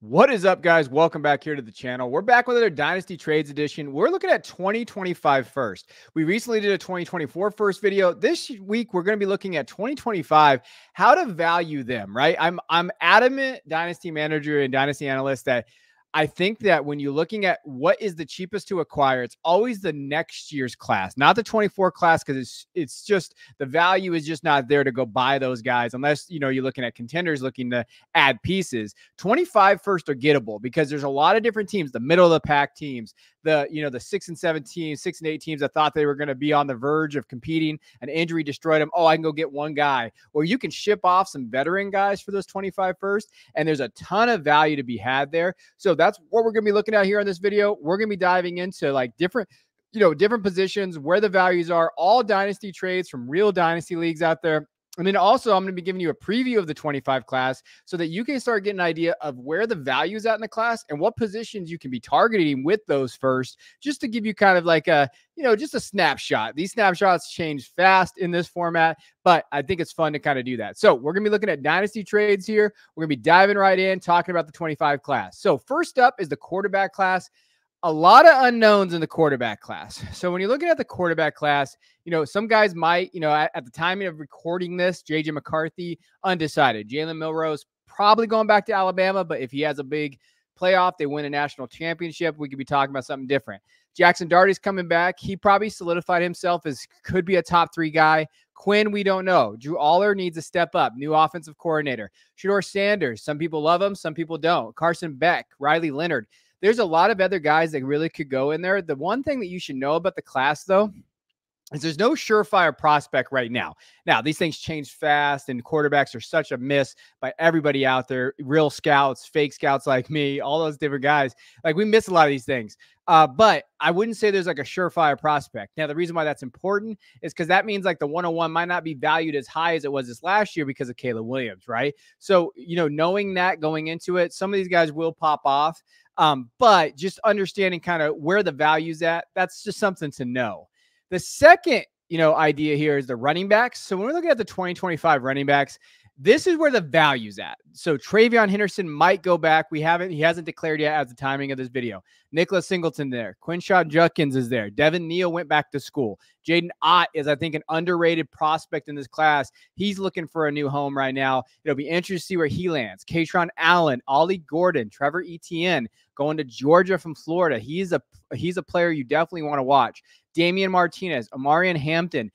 What is up, guys? Welcome back here to the channel. We're back with another Dynasty Trades edition. We're looking at 2025 first. We recently did a 2024 first video. This week, we're going to be looking at 2025, how to value them, right? I'm adamant Dynasty manager and Dynasty analyst that I think that when you're looking at what is the cheapest to acquire, it's always the next year's class, not the 24 class, because it's just the value is just not there to go buy those guys unless you're looking at contenders looking to add pieces. 25 first are gettable because there's a lot of different teams, the middle of the pack teams, the 6 and 7 teams, 6 and 8 teams that thought they were going to be on the verge of competing. An injury destroyed them. Oh, I can go get one guy. Or you can ship off some veteran guys for those 25 first, and there's a ton of value to be had there. So that's what we're going to be looking at here in this video. We're going to be diving into like different positions, where the values are, all dynasty trades from real dynasty leagues out there. And then also I'm going to be giving you a preview of the 25 class so that you can start getting an idea of where the value is at in the class and what positions you can be targeting with those first, just to give you kind of like a, just a snapshot. These snapshots change fast in this format, but I think it's fun to kind of do that. So we're going to be looking at dynasty trades here. We're going to be diving right in, talking about the 25 class. So first up is the quarterback class. A lot of unknowns in the quarterback class. So when you're looking at the quarterback class, some guys might, at the timing of recording this, JJ McCarthy, undecided. Jalen Milroe's probably going back to Alabama, but if he has a big playoff, they win a national championship, we could be talking about something different. Jackson Darty's coming back. He probably solidified himself as could be a top 3 guy. Quinn, we don't know. Drew Aller needs to step up. New offensive coordinator. Shedeur Sanders, some people love him, some people don't. Carson Beck, Riley Leonard. There's a lot of other guys that really could go in there. The one thing that you should know about the class, though, is there's no surefire prospect right now. Now, these things change fast, and quarterbacks are such a miss by everybody out there, real scouts, fake scouts like me, all those different guys. Like, we miss a lot of these things. But I wouldn't say there's like a surefire prospect. Now, the reason why that's important is because that means like the 101 might not be valued as high as it was this last year because of Caleb Williams, right? So, knowing that going into it, some of these guys will pop off. But just understanding kind of where the value's at, that's just something to know. The second, idea here is the running backs. So when we're looking at the 2025 running backs, this is where the value's at. So Travion Henderson might go back. He hasn't declared yet at the timing of this video. Nicholas Singleton there. Quinshon Judkins is there. Devin Neal went back to school. Jaden Ott is, I think, an underrated prospect in this class. He's looking for a new home right now. It'll be interesting to see where he lands. Katron Allen, Ollie Gordon, Trevor Etienne going to Georgia from Florida. He's a player you definitely want to watch. Damian Martinez, Amarian Hampton.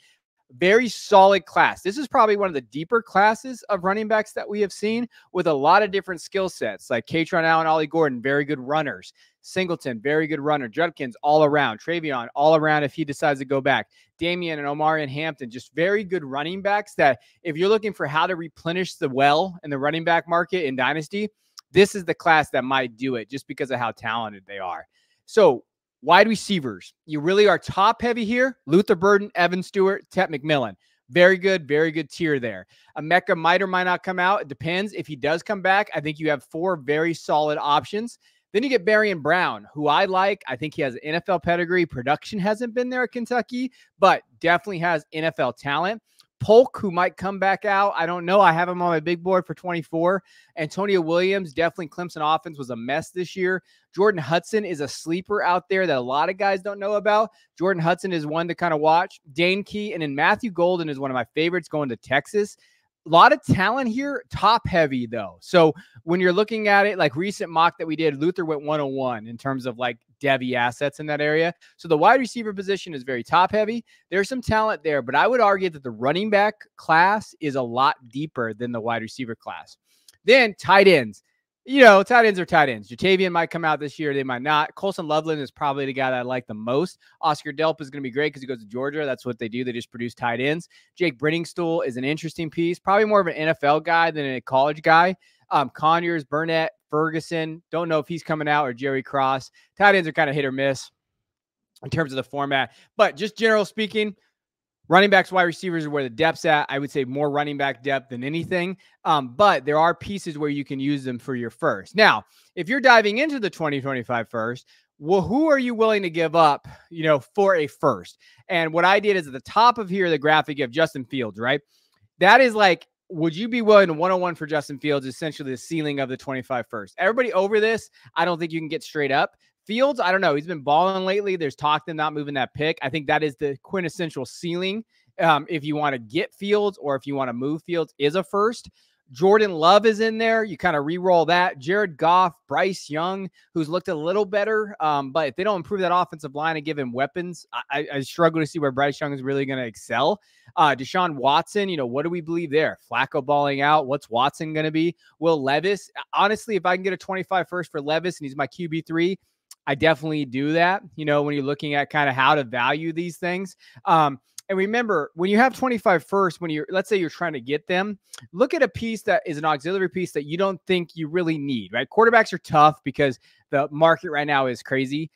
Very solid class. This is probably one of the deeper classes of running backs that we have seen, with a lot of different skill sets, like Katron Allen, Ollie Gordon, very good runners. Singleton, very good runner. Judkins, all around. Travion, all around if he decides to go back. Damian and Omarion Hampton, just very good running backs that if you're looking for how to replenish the well in the running back market in Dynasty, this is the class that might do it just because of how talented they are. So, wide receivers, you really are top heavy here. Luther Burden, Evan Stewart, Tet McMillan. Very good tier there. Emeka might or might not come out. It depends. If he does come back, I think you have 4 very solid options. Then you get Barian Brown, who I like. I think he has an NFL pedigree. Production hasn't been there at Kentucky, but definitely has NFL talent. Polk, who might come back out. I don't know. I have him on my big board for 24. Antonio Williams, definitely Clemson offense was a mess this year. Jordan Hudson is a sleeper out there that a lot of guys don't know about. Jordan Hudson is one to kind of watch. Dane Key, and then Matthew Golden is one of my favorites going to Texas. A lot of talent here, top heavy though. So when you're looking at it, like recent mock that we did, Luther went 101 in terms of like Devy assets in that area. So the wide receiver position is very top heavy. There's some talent there, but I would argue that the running back class is a lot deeper than the wide receiver class. Then tight ends. Tight ends are tight ends. Jatavian might come out this year. They might not. Colson Loveland is probably the guy that I like the most. Oscar Delp is going to be great because he goes to Georgia. That's what they do. They just produce tight ends. Jake Brenningstool is an interesting piece. Probably more of an NFL guy than a college guy. Conyers, Burnett, Ferguson. Don't know if he's coming out, or Jerry Cross. Tight ends are kind of hit or miss in terms of the format. But just general speaking, running backs, wide receivers are where the depth's at. I would say more running back depth than anything. But there are pieces where you can use them for your first. Now, if you're diving into the 2025 first, well, who are you willing to give up, for a first? And what I did is at the top of here, the graphic of Justin Fields, right? That is like would you be willing to 101 for Justin Fields, essentially the ceiling of the 25 first? Everybody over this, I don't think you can get straight up. Fields, I don't know. He's been balling lately. There's talk of not moving that pick. I think that is the quintessential ceiling. If you want to get Fields or if you want to move Fields, is a first. Jordan Love is in there. You kind of re-roll that. Jared Goff, Bryce Young, who's looked a little better. But if they don't improve that offensive line and give him weapons, I struggle to see where Bryce Young is really going to excel. Deshaun Watson, what do we believe there? Flacco balling out. What's Watson going to be? Will Levis? Honestly, if I can get a 25 first for Levis and he's my QB3, I definitely do that, when you're looking at kind of how to value these things. And remember, when you have 25 first, let's say you're trying to get them, look at a piece that is an auxiliary piece that you don't think you really need, right? Quarterbacks are tough because the market right now is crazy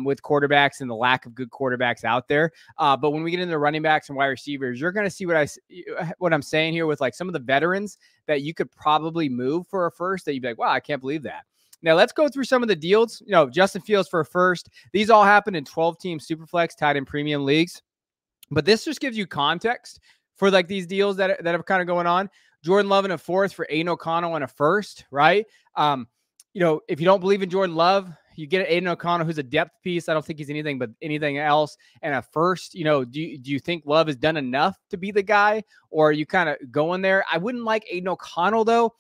with quarterbacks and the lack of good quarterbacks out there. But when we get into running backs and wide receivers, you're going to see what I'm saying here with like some of the veterans that you could probably move for a first that you'd be like, wow, I can't believe that. Now, let's go through some of the deals. Justin Fields for a first. These all happen in 12-team Superflex tied in premium leagues. But this just gives you context for like these deals that are kind of going on. Jordan Love in a fourth for Aiden O'Connell in a first, right? If you don't believe in Jordan Love, you get Aiden O'Connell, who's a depth piece. I don't think he's anything but anything else. And a first, do you think Love has done enough to be the guy, or are you kind of going there? I wouldn't like Aiden O'Connell though.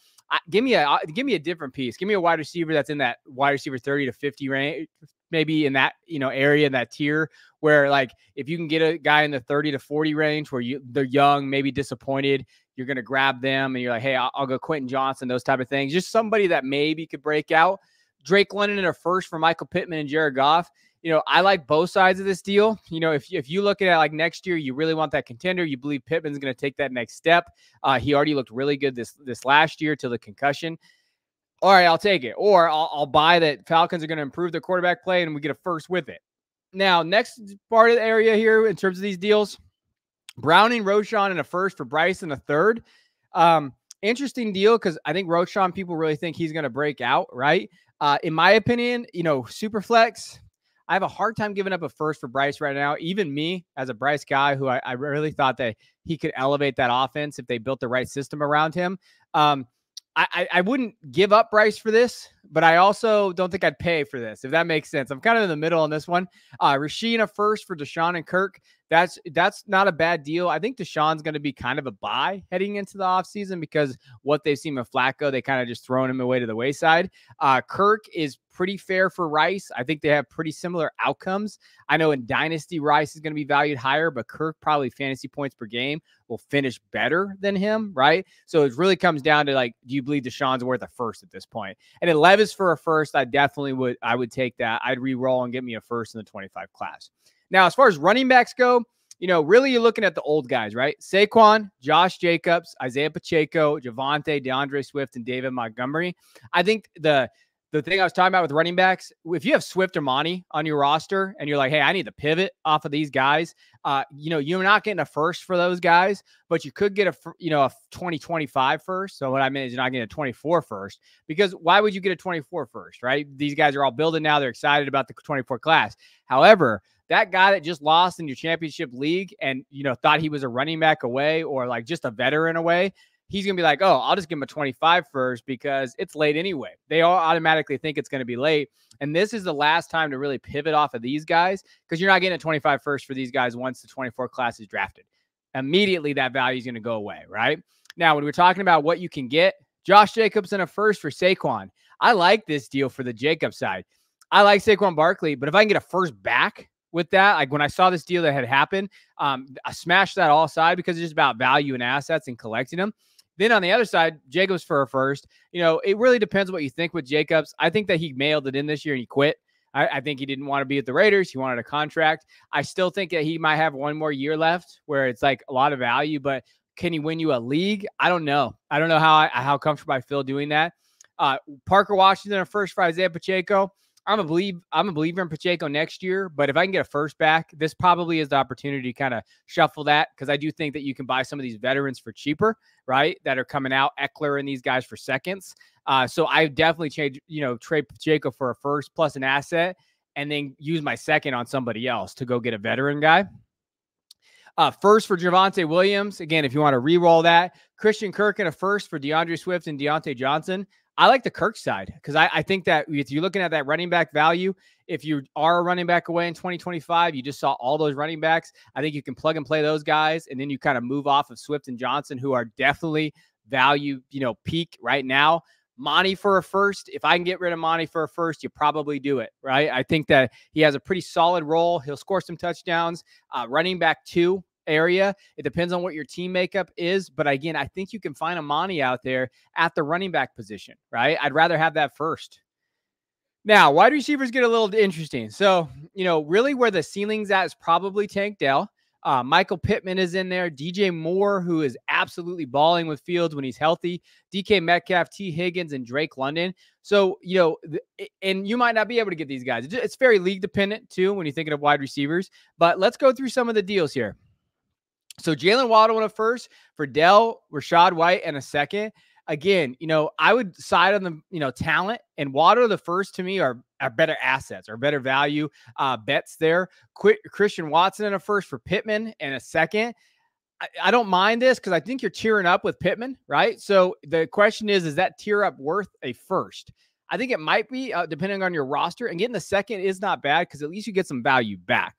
Give me a different piece. Give me a wide receiver that's in that wide receiver 30 to 50 range, maybe in that area, in that tier where like if you can get a guy in the 30 to 40 range where they're young, maybe disappointed, you're gonna grab them and you're like, hey, I'll go Quentin Johnson, those type of things. Just somebody that maybe could break out. Drake London in a first for Michael Pittman and Jared Goff. I like both sides of this deal. If you look at it like next year, you really want that contender. You believe Pittman's going to take that next step. He already looked really good this last year till the concussion. All right, I'll take it. Or I'll buy that Falcons are going to improve their quarterback play and we get a first with it. Now, next part of the area here in terms of these deals, Browning, Roschon in a first for Bryce in a third. Interesting deal because I think Roschon, people really think he's going to break out, right? In my opinion, Superflex, I have a hard time giving up a first for Bryce right now. Even me, as a Bryce guy, who I really thought that he could elevate that offense if they built the right system around him. I wouldn't give up Bryce for this, but I also don't think I'd pay for this, if that makes sense. I'm kind of in the middle on this one. Rasheen a first for Deshaun and Kirk. That's not a bad deal. I think Deshaun's going to be kind of a buy heading into the offseason because what they've seen with Flacco, they kind of just thrown him away to the wayside. Kirk is pretty fair for Rice. I think they have pretty similar outcomes. I know in Dynasty, Rice is going to be valued higher, but Kirk probably fantasy points per game will finish better than him, right? So it really comes down to like, do you believe Deshaun's worth a first at this point? And at Levis for a first, I would take that. I'd re-roll and get me a first in the 25 class. Now, as far as running backs go, really you're looking at the old guys, right? Saquon, Josh Jacobs, Isaiah Pacheco, Javonte, DeAndre Swift, and David Montgomery. I think the thing I was talking about with running backs, if you have Swift or Monty on your roster and you're like, hey, I need to pivot off of these guys, you're not getting a first for those guys, but you could get a 2025 first. So what I mean is you're not getting a 24 first, because why would you get a 24 first, right? These guys are all building now. They're excited about the 24 class. However, that guy that just lost in your championship league and, thought he was a running back away or like just a veteran away, he's going to be like, oh, I'll just give him a 25 first because it's late anyway. They all automatically think it's going to be late. And this is the last time to really pivot off of these guys because you're not getting a 25 first for these guys once the 24 class is drafted. Immediately that value is going to go away, right? Now, when we're talking about what you can get, Josh Jacobs in a first for Saquon. I like this deal for the Jacobs side. I like Saquon Barkley, but if I can get a first back with that, like when I saw this deal that had happened, I smashed that all aside because it's just about value and assets and collecting them. Then on the other side, Jacobs for a first. It really depends what you think with Jacobs. I think that he mailed it in this year and he quit. I think he didn't want to be at the Raiders. He wanted a contract. I still think that he might have one more year left where it's like a lot of value, but can he win you a league? I don't know. I don't know how comfortable I feel doing that. Parker Washington, a first for Isaiah Pacheco. I'm a believer in Pacheco next year, but if I can get a first back, this probably is the opportunity to kind of shuffle that because I do think that you can buy some of these veterans for cheaper, right, that are coming out, Eckler and these guys for seconds. So I definitely trade Pacheco for a first plus an asset and then use my second on somebody else to go get a veteran guy. First for Javonte Williams. Again, if you want to re-roll that. Christian Kirk in a first for DeAndre Swift and Deontay Johnson. I like the Kirk side because I think that if you're looking at that running back value, if you are a running back away in 2025, you just saw all those running backs. I think you can plug and play those guys, and then you kind of move off of Swift and Johnson, who are definitely value, peak right now. Monty for a first. If I can get rid of Monty for a first, you probably do it, right? I think that he has a pretty solid role. He'll score some touchdowns. Running back 2 area. It depends on what your team makeup is. But again, I think you can find a Monty out there at the running back position, right? I'd rather have that first. Now, wide receivers get a little interesting. So, really where the ceiling's at is probably Tank Dell. Michael Pittman is in there. DJ Moore, who is absolutely balling with Fields when he's healthy. DK Metcalf, T. Higgins, and Drake London. So, and you might not be able to get these guys. It's very league dependent, too, when you're thinking of wide receivers. But let's go through some of the deals here. So Jalen Waddle in a first for Dell, Rachaad White, and a second. Again, I would side on the, talent, and Waddle the first to me are better assets or better value bets there. Christian Watson in a first for Pittman and a second. I don't mind this because I think you're tearing up with Pittman, right? So the question is that tier up worth a first? I think it might be depending on your roster, and getting the second is not bad because at least you get some value back.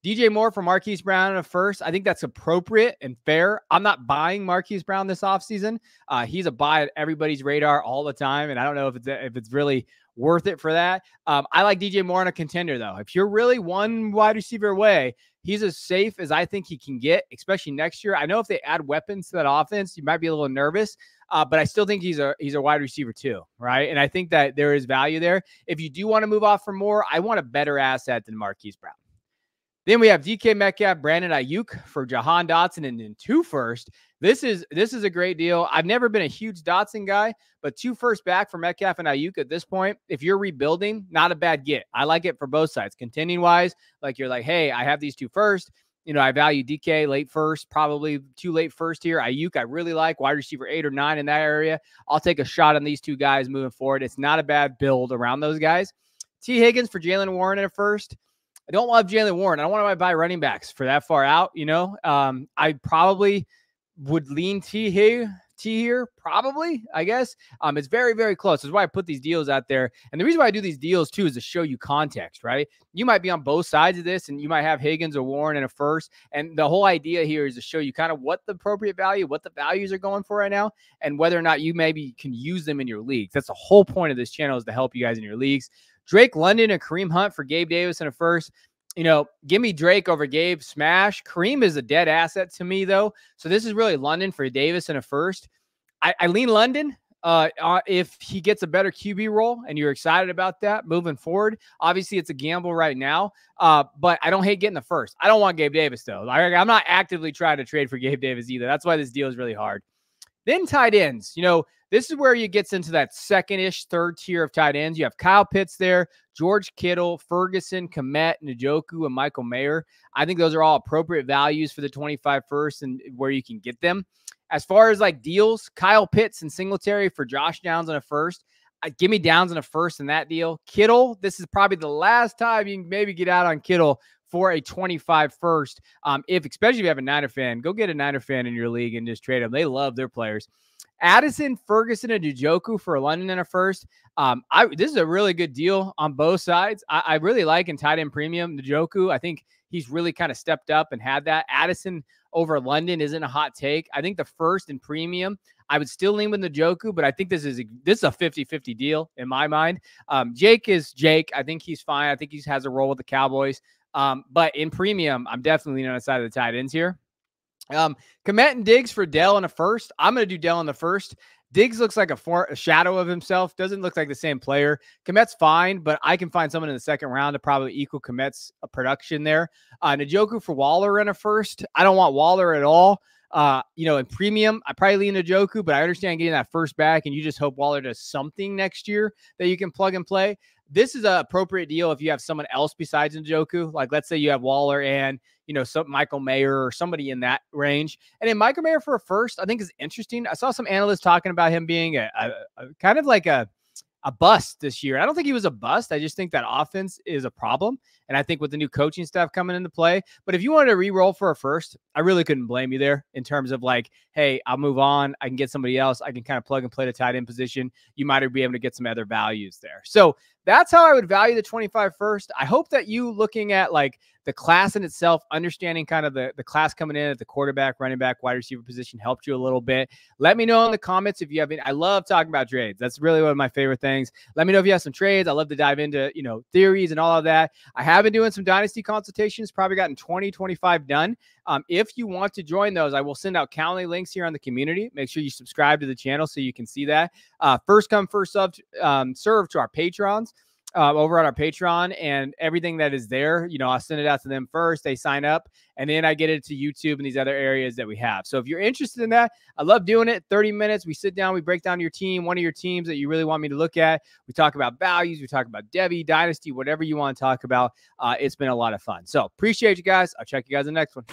DJ Moore for Marquise Brown in a first. I think that's appropriate and fair. I'm not buying Marquise Brown this offseason. He's a buy at everybody's radar all the time, and I don't know if it's really worth it for that. I like DJ Moore in a contender, though. If you're really one wide receiver away, he's as safe as I think he can get, especially next year. I know if they add weapons to that offense, you might be a little nervous, but I still think he's a wide receiver too, right? And I think that there is value there. If you do want to move off for more, I want a better asset than Marquise Brown. Then we have DK Metcalf, Brandon Ayuk for Jahan Dotson, and then 2 first. This is a great deal. I've never been a huge Dotson guy, but 2 first back for Metcalf and Ayuk at this point. If you're rebuilding, not a bad get. I like it for both sides. Contending wise, like you're like, hey, I have these 2 first. I value DK late first, probably 2 late first here. Ayuk, I really like wide receiver 8 or 9 in that area. I'll take a shot on these 2 guys moving forward. It's not a bad build around those guys. T. Higgins for Jalen Warren in a first. I don't love Jalen Warren. I don't want to buy running backs for that far out. I probably would lean T here, probably, I guess. It's very, very close. That's why I put these deals out there. And the reason why I do these deals, too, is to show you context, right? You might be on both sides of this, and you might have Higgins or Warren in a first. And the whole idea here is to show you kind of what the appropriate value, what the values are going for right now, and whether or not you maybe can use them in your leagues. That's the whole point of this channel, is to help you guys in your leagues. Drake London and Kareem Hunt for Gabe Davis in a first. Give me Drake over Gabe. Smash. Kareem is a dead asset to me, though. So this is really London for Davis in a first. I lean London if he gets a better QB role and you're excited about that moving forward. Obviously, it's a gamble right now, but I don't hate getting the first. I don't want Gabe Davis, though. I'm not actively trying to trade for Gabe Davis either. That's why this deal is really hard. Then tight ends. This is where you get into that second-ish, third tier of tight ends. You have Kyle Pitts there, George Kittle, Ferguson, Kmet, Njoku, and Michael Mayer. I think those are all appropriate values for the 25 first and where you can get them. As far as like deals, Kyle Pitts and Singletary for Josh Downs in a first. Give me Downs in a first in that deal. Kittle, this is probably the last time you can maybe get out on Kittle for a 25 first. Especially if you have a Niner fan, go get a Niner fan in your league and just trade them. They love their players. Addison, Ferguson, and Njoku for London in a first. This is a really good deal on both sides. I really like in tight end premium Njoku. I think he's really kind of stepped up and had that. Addison over London isn't a hot take. I think the first in premium, I would still lean with Njoku, but I think this is a 50-50 deal in my mind. Jake is Jake. I think he's fine. I think he has a role with the Cowboys. But in premium, I'm definitely leaning on the side of the tight ends here. Kmet and Diggs for Dell in a first. I'm going to do Dell in the first. Diggs looks like a shadow of himself. Doesn't look like the same player. Kmet's fine, but I can find someone in the second round to probably equal Kmet's production there. Njoku for Waller in a first. I don't want Waller at all. In premium, I probably lean Njoku, but I understand getting that first back, and you just hope Waller does something next year that you can plug and play. This is an appropriate deal if you have someone else besides Njoku. Like, let's say you have Waller and, some Michael Mayer or somebody in that range. And then Michael Mayer for a first, I think is interesting. I saw some analysts talking about him being a kind of like a a bust this year. I don't think he was a bust. I just think that offense is a problem. And I think with the new coaching staff coming into play, but if you wanted to re-roll for a first, I really couldn't blame you there in terms of like, hey, I'll move on. I can get somebody else. I can kind of plug and play the tight end position. You might be able to get some other values there. So that's how I would value the 25 first. I hope that you looking at like the class in itself, understanding kind of the class coming in at the quarterback, running back, wide receiver position helped you a little bit. Let me know in the comments if you have any. I love talking about trades. That's really one of my favorite things. Let me know if you have some trades. I love to dive into, theories and all of that. I have been doing some dynasty consultations, probably gotten 20, 25 done. If you want to join those, I will send out Calendly links here on the community. Make sure you subscribe to the channel so you can see that. First come, first serve to our patrons. Over on our Patreon, and everything that is there, I'll send it out to them first. They sign up, and then I get it to YouTube and these other areas that we have. So if you're interested in that, I love doing it. 30 minutes. We sit down, we break down your team, one of your teams that you really want me to look at. We talk about values. We talk about Devy, Dynasty, whatever you want to talk about. It's been a lot of fun. So appreciate you guys. I'll check you guys in the next one.